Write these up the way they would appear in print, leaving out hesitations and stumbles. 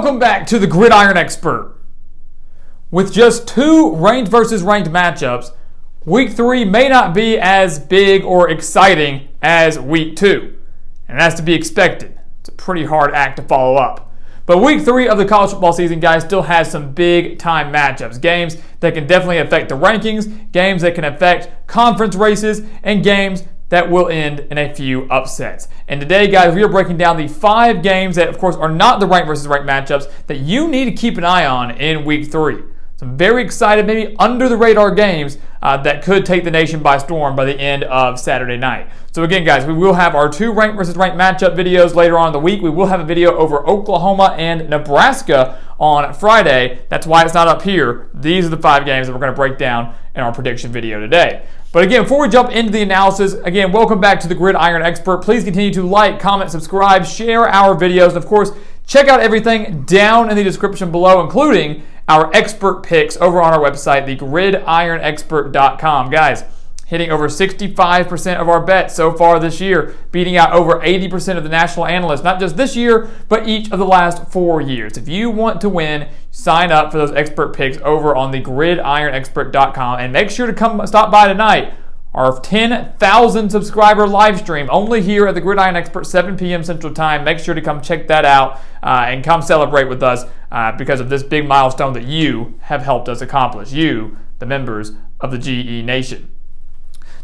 Welcome back to the Gridiron Expert. With just 2 ranked versus ranked matchups, Week 3 may not be as big or exciting as Week 2, and that's to be expected. It's a pretty hard act to follow up. But Week 3 of the college football season, guys, still has some big-time matchups. Games that can definitely affect the rankings, games that can affect conference races, and games that will end in a few upsets. And today, guys, we are breaking down the 5 games that, of course, are not the ranked versus ranked matchups that you need to keep an eye on in Week 3. Some very excited, maybe under-the-radar games that could take the nation by storm by the end of Saturday night. So again, guys, we will have our 2 ranked versus ranked matchup videos later on in the week. We will have a video over Oklahoma and Nebraska on Friday. That's why it's not up here. These are the 5 games that we're going to break down in our prediction video today. But again, before we jump into the analysis, again, welcome back to the Gridiron Expert. Please continue to like, comment, subscribe, share our videos, and of course, check out everything down in the description below, including our expert picks over on our website, thegridironexpert.com. Guys, hitting over 65% of our bets so far this year, beating out over 80% of the national analysts, not just this year, but each of the last 4 years. If you want to win, sign up for those expert picks over on thegridironexpert.com, and make sure to stop by tonight. Our 10,000 subscriber live stream only here at the Gridiron Expert, 7 p.m. Central Time. Make sure to come check that out and come celebrate with us because of this big milestone that you have helped us accomplish. You, the members of the GE Nation.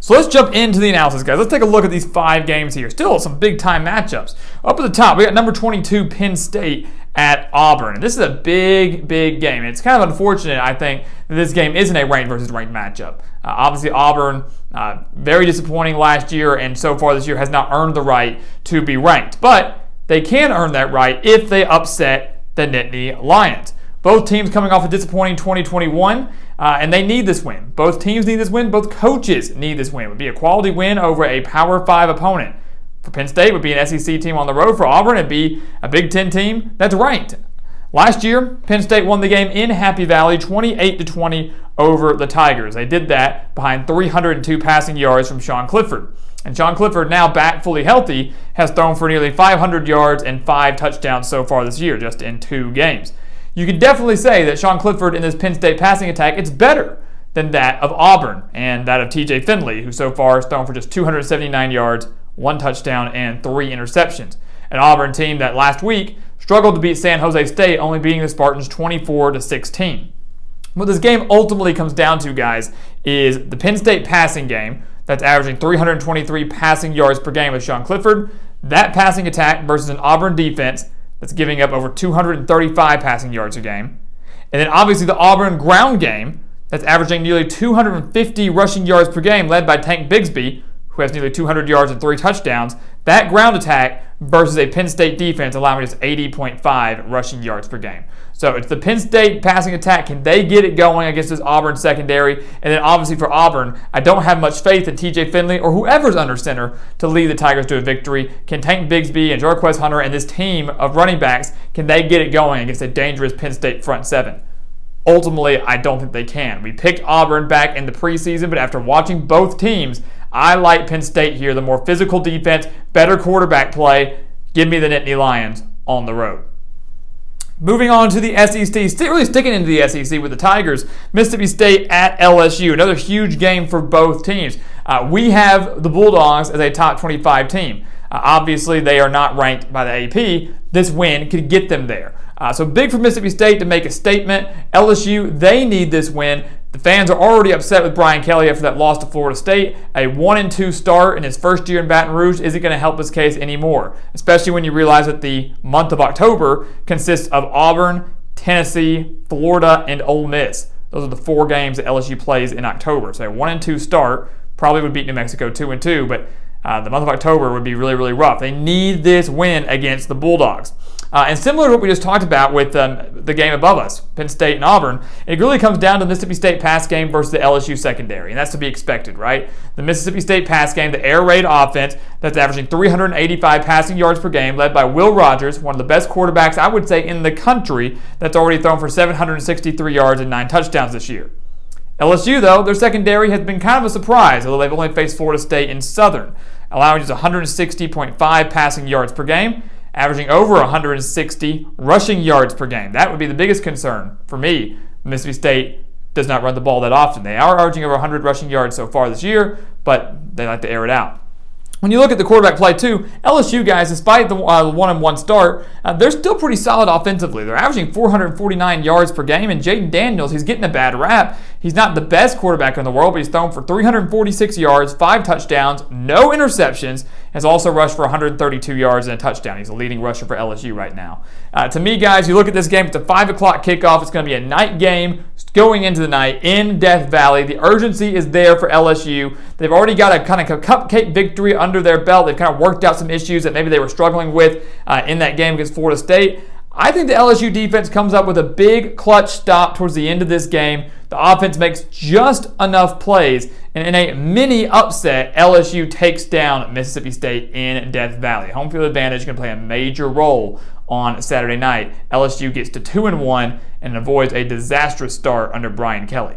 So let's jump into the analysis, guys. Let's take a look at these 5 games here. Still some big-time matchups. Up at the top, we got number 22, Penn State at Auburn. And this is a big game. It's kind of unfortunate, I think, that this game isn't a ranked versus ranked matchup. Obviously, Auburn, very disappointing last year, and so far this year has not earned the right to be ranked. But they can earn that right if they upset the Nittany Lions. Both teams coming off a disappointing 2021, and they need this win. Both teams need this win. Both coaches need this win. It would be a quality win over a Power 5 opponent. For Penn State, it would be an SEC team on the road. For Auburn, it would be a Big Ten team that's ranked. Last year, Penn State won the game in Happy Valley 28-20 over the Tigers. They did that behind 302 passing yards from Sean Clifford. And Sean Clifford, now back fully healthy, has thrown for nearly 500 yards and 5 touchdowns so far this year, just in 2 games. You can definitely say that Sean Clifford in this Penn State passing attack, it's better than that of Auburn and that of TJ Finley, who so far has thrown for just 279 yards, 1 touchdown, and 3 interceptions. An Auburn team that last week struggled to beat San Jose State, only beating the Spartans 24-16. What this game ultimately comes down to, guys, is the Penn State passing game that's averaging 323 passing yards per game with Sean Clifford. That passing attack versus an Auburn defense that's giving up over 235 passing yards a game. And then obviously the Auburn ground game that's averaging nearly 250 rushing yards per game, led by Tank Bigsby, who has nearly 200 yards and 3 touchdowns. That ground attack versus a Penn State defense allowing just 80.5 rushing yards per game. So it's the Penn State passing attack. Can they get it going against this Auburn secondary? And then obviously for Auburn, I don't have much faith in TJ Finley or whoever's under center to lead the Tigers to a victory. Can Tank Bigsby and Jarquez Hunter and this team of running backs, can they get it going against a dangerous Penn State front 7? Ultimately, I don't think they can. We picked Auburn back in the preseason, but after watching both teams, I like Penn State here. The more physical defense, better quarterback play. Give me the Nittany Lions on the road. Moving on to the SEC, really sticking into the SEC with the Tigers. Mississippi State at LSU, another huge game for both teams. We have the Bulldogs as a top 25 team. Obviously, they are not ranked by the AP. This win could get them there. So big for Mississippi State to make a statement. LSU, they need this win. The fans are already upset with Brian Kelly after that loss to Florida State. A 1-2 start in his first year in Baton Rouge isn't going to help his case anymore, especially when you realize that the month of October consists of Auburn, Tennessee, Florida, and Ole Miss. Those are the 4 games that LSU plays in October. So a 1-2 start probably would beat New Mexico 2-2, but the month of October would be really rough. They need this win against the Bulldogs. And similar to what we just talked about with the game above us, Penn State and Auburn, it really comes down to the Mississippi State pass game versus the LSU secondary, and that's to be expected, right? The Mississippi State pass game, the air raid offense that's averaging 385 passing yards per game, led by Will Rogers, one of the best quarterbacks, I would say, in the country, that's already thrown for 763 yards and 9 touchdowns this year. LSU, though, their secondary has been kind of a surprise, although they've only faced Florida State and Southern, allowing just 160.5 passing yards per game. averaging over 160 rushing yards per game. That would be the biggest concern for me. Mississippi State does not run the ball that often. They are averaging over 100 rushing yards so far this year, but they like to air it out. When you look at the quarterback play too, LSU guys, despite the 1-1 start, they're still pretty solid offensively. They're averaging 449 yards per game, and Jaden Daniels, he's getting a bad rap. He's not the best quarterback in the world, but he's thrown for 346 yards, 5 touchdowns, no interceptions, has also rushed for 132 yards and a touchdown. He's the leading rusher for LSU right now. To me, guys, you look at this game, it's a 5 o'clock kickoff. It's going to be a night game going into the night in Death Valley. The urgency is there for LSU. They've already got a kind of cupcake victory under their belt. They've kind of worked out some issues that maybe they were struggling with in that game against Florida State. I think the LSU defense comes up with a big clutch stop towards the end of this game. The offense makes just enough plays, and in a mini upset, LSU takes down Mississippi State in Death Valley. Home field advantage is going to play a major role on Saturday night. LSU gets to 2-1 and avoids a disastrous start under Brian Kelly.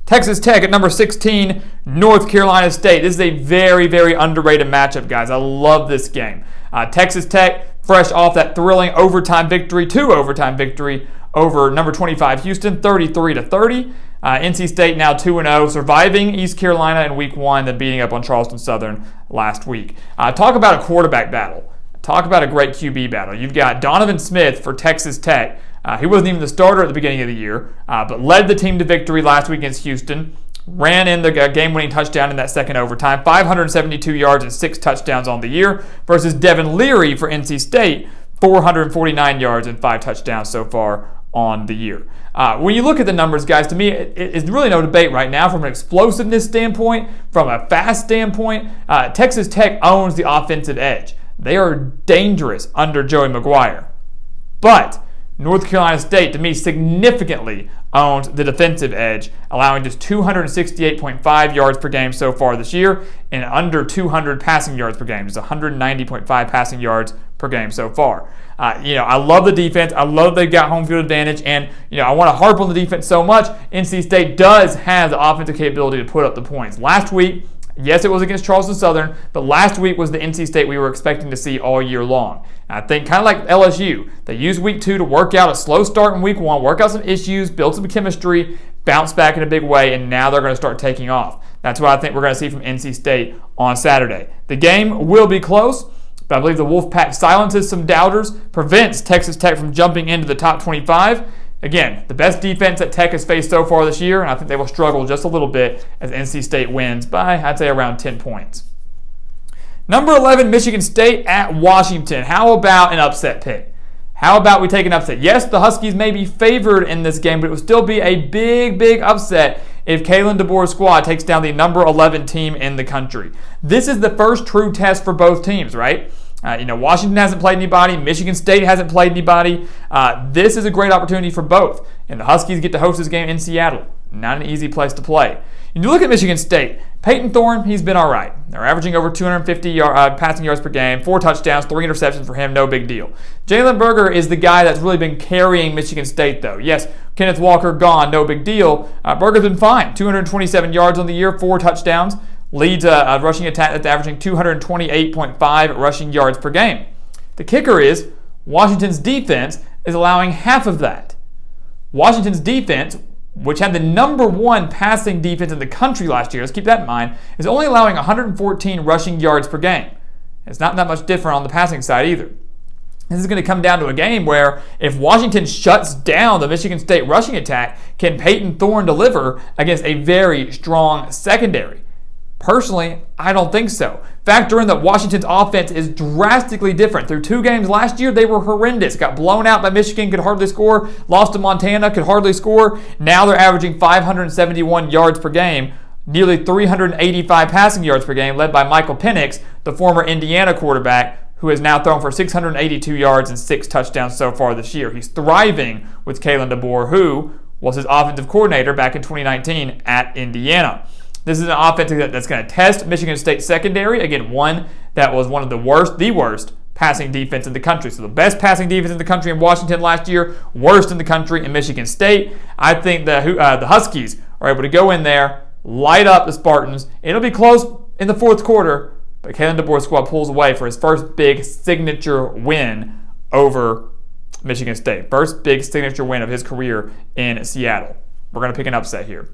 Texas Tech at number 16, North Carolina State. This is a very, very underrated matchup, guys. I love this game. Texas Tech, fresh off that thrilling overtime victory, 2 overtime victory over number 25 Houston, 33-30. NC State now 2-0, surviving East Carolina in week 1, then beating up on Charleston Southern last week. Talk about a quarterback battle. Talk about a great QB battle. You've got Donovan Smith for Texas Tech. He wasn't even the starter at the beginning of the year, but led the team to victory last week against Houston. Ran in the game-winning touchdown in that second overtime. 572 yards and 6 touchdowns on the year versus Devin Leary for NC State. 449 yards and 5 touchdowns so far on the year. When you look at the numbers, guys, to me, it's really no debate right now from an explosiveness standpoint, from a fast standpoint. Texas Tech owns the offensive edge. They are dangerous under Joey McGuire. But North Carolina State, to me, significantly owns the defensive edge, allowing just 268.5 yards per game so far this year and under 200 passing yards per game. It's 190.5 passing yards per game so far. I love the defense. I love they've got home field advantage, and I want to harp on the defense so much. NC State does have the offensive capability to put up the points. Last week, yes, it was against Charleston Southern, but last week was the NC State we were expecting to see all year long. And I think kind of like LSU, they used week 2 to work out a slow start in week 1, work out some issues, build some chemistry, bounce back in a big way, and now they're going to start taking off. That's what I think we're going to see from NC State on Saturday. The game will be close, but I believe the Wolfpack silences some doubters, prevents Texas Tech from jumping into the top 25. Again, the best defense that Tech has faced so far this year, and I think they will struggle just a little bit as NC State wins by, I'd say, around 10 points. Number 11, Michigan State at Washington. How about an upset pick? How about we take an upset? Yes, the Huskies may be favored in this game, but it would still be a big, big upset if Kalen DeBoer's squad takes down the number 11 team in the country. This is the first true test for both teams, right? Washington hasn't played anybody. Michigan State hasn't played anybody. This is a great opportunity for both. And the Huskies get to host this game in Seattle. Not an easy place to play. And you look at Michigan State. Peyton Thorne, he's been all right. They're averaging over 250 passing yards per game, 4 touchdowns, 3 interceptions for him, no big deal. Jalen Berger is the guy that's really been carrying Michigan State, though. Yes, Kenneth Walker gone, no big deal. Berger's been fine. 227 yards on the year, 4 touchdowns. Leads a rushing attack that's averaging 228.5 rushing yards per game. The kicker is Washington's defense is allowing half of that. Washington's defense, which had the number 1 passing defense in the country last year, let's keep that in mind, is only allowing 114 rushing yards per game. It's not that much different on the passing side either. This is going to come down to a game where if Washington shuts down the Michigan State rushing attack, can Peyton Thorne deliver against a very strong secondary? Personally, I don't think so. Factor in that Washington's offense is drastically different. Through 2 games last year, they were horrendous. Got blown out by Michigan, could hardly score. Lost to Montana, could hardly score. Now they're averaging 571 yards per game, nearly 385 passing yards per game, led by Michael Penix, the former Indiana quarterback, who has now thrown for 682 yards and 6 touchdowns so far this year. He's thriving with Kalen DeBoer, who was his offensive coordinator back in 2019 at Indiana. This is an offense that's going to test Michigan State's secondary. Again, one that was one of the worst passing defense in the country. So the best passing defense in the country in Washington last year, worst in the country in Michigan State. I think the Huskies are able to go in there, light up the Spartans. It'll be close in the fourth quarter, But Kalen DeBoer's squad pulls away for his first big signature win over Michigan State. First big signature win of his career in Seattle. We're going to pick an upset here.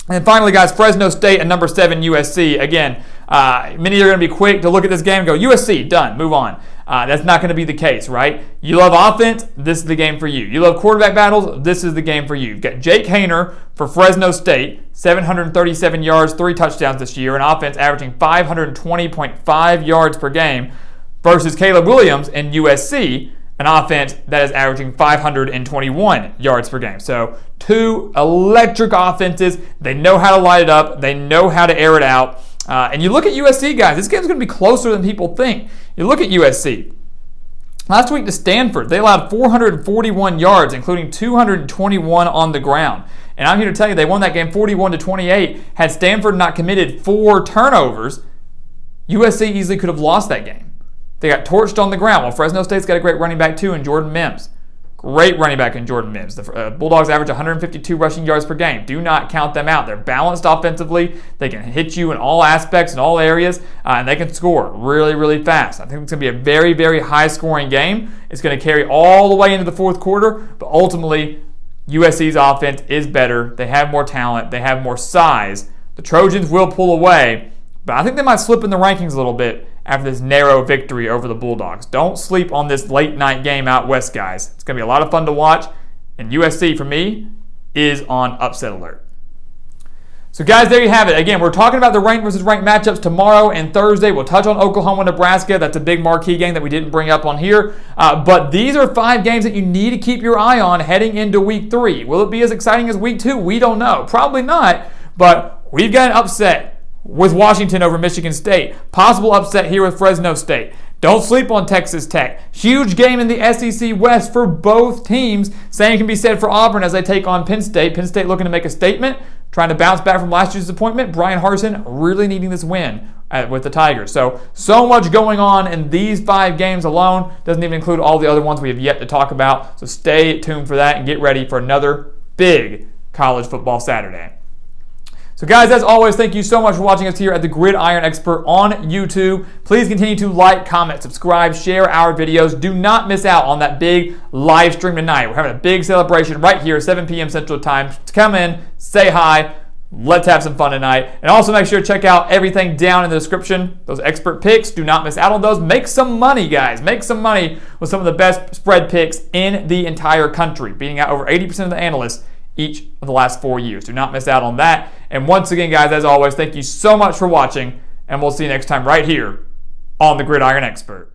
And finally, guys, Fresno State and number 7 USC. Again, many are going to be quick to look at this game and go, USC, done, move on. That's not going to be the case, right? You love offense, this is the game for you. You love quarterback battles, this is the game for you. You've got Jake Haener for Fresno State, 737 yards, 3 touchdowns this year, and offense averaging 520.5 yards per game, versus Caleb Williams in USC, an offense that is averaging 521 yards per game. So 2 electric offenses. They know how to light it up. They know how to air it out. And you look at USC, guys, this game's going to be closer than people think. You look at USC. Last week to Stanford, they allowed 441 yards, including 221 on the ground. And I'm here to tell you, they won that game 41-28. Had Stanford not committed 4 turnovers, USC easily could have lost that game. They got torched on the ground. Well, Fresno State's got a great running back, too, in Jordan Mims. Great running back in Jordan Mims. The Bulldogs average 152 rushing yards per game. Do not count them out. They're balanced offensively. They can hit you in all aspects, in all areas, and they can score really, really fast. I think it's going to be a very, very high-scoring game. It's going to carry all the way into the fourth quarter, but ultimately, USC's offense is better. They have more talent. They have more size. The Trojans will pull away, but I think they might slip in the rankings a little bit after this narrow victory over the Bulldogs. Don't sleep on this late night game out west, guys. It's going to be a lot of fun to watch, and USC, for me, is on upset alert. So, guys, there you have it. Again, we're talking about the ranked versus ranked matchups tomorrow and Thursday. We'll touch on Oklahoma, Nebraska. That's a big marquee game that we didn't bring up on here. But these are 5 games that you need to keep your eye on heading into Week 3. Will it be as exciting as Week 2? We don't know. Probably not, but we've got an upset with Washington over Michigan State. Possible upset here with Fresno State. Don't sleep on Texas Tech. Huge game in the SEC West for both teams. Same can be said for Auburn as they take on Penn State. Penn State looking to make a statement, trying to bounce back from last year's disappointment. Brian Harsin really needing this win with the Tigers. So much going on in these 5 games alone. Doesn't even include all the other ones we have yet to talk about. So stay tuned for that and get ready for another big college football Saturday. So, guys, as always, thank you so much for watching us here at the Gridiron Expert on YouTube. Please continue to like, comment, subscribe, share our videos. Do not miss out on that big live stream tonight. We're having a big celebration right here at 7 p.m. Central Time. Come in, say hi. Let's have some fun tonight. And also make sure to check out everything down in the description. Those expert picks, do not miss out on those. Make some money, guys. Make some money with some of the best spread picks in the entire country, beating out over 80% of the analysts each of the last 4 years. Do not miss out on that. And once again, guys, as always, thank you so much for watching, and we'll see you next time right here on the Gridiron Expert.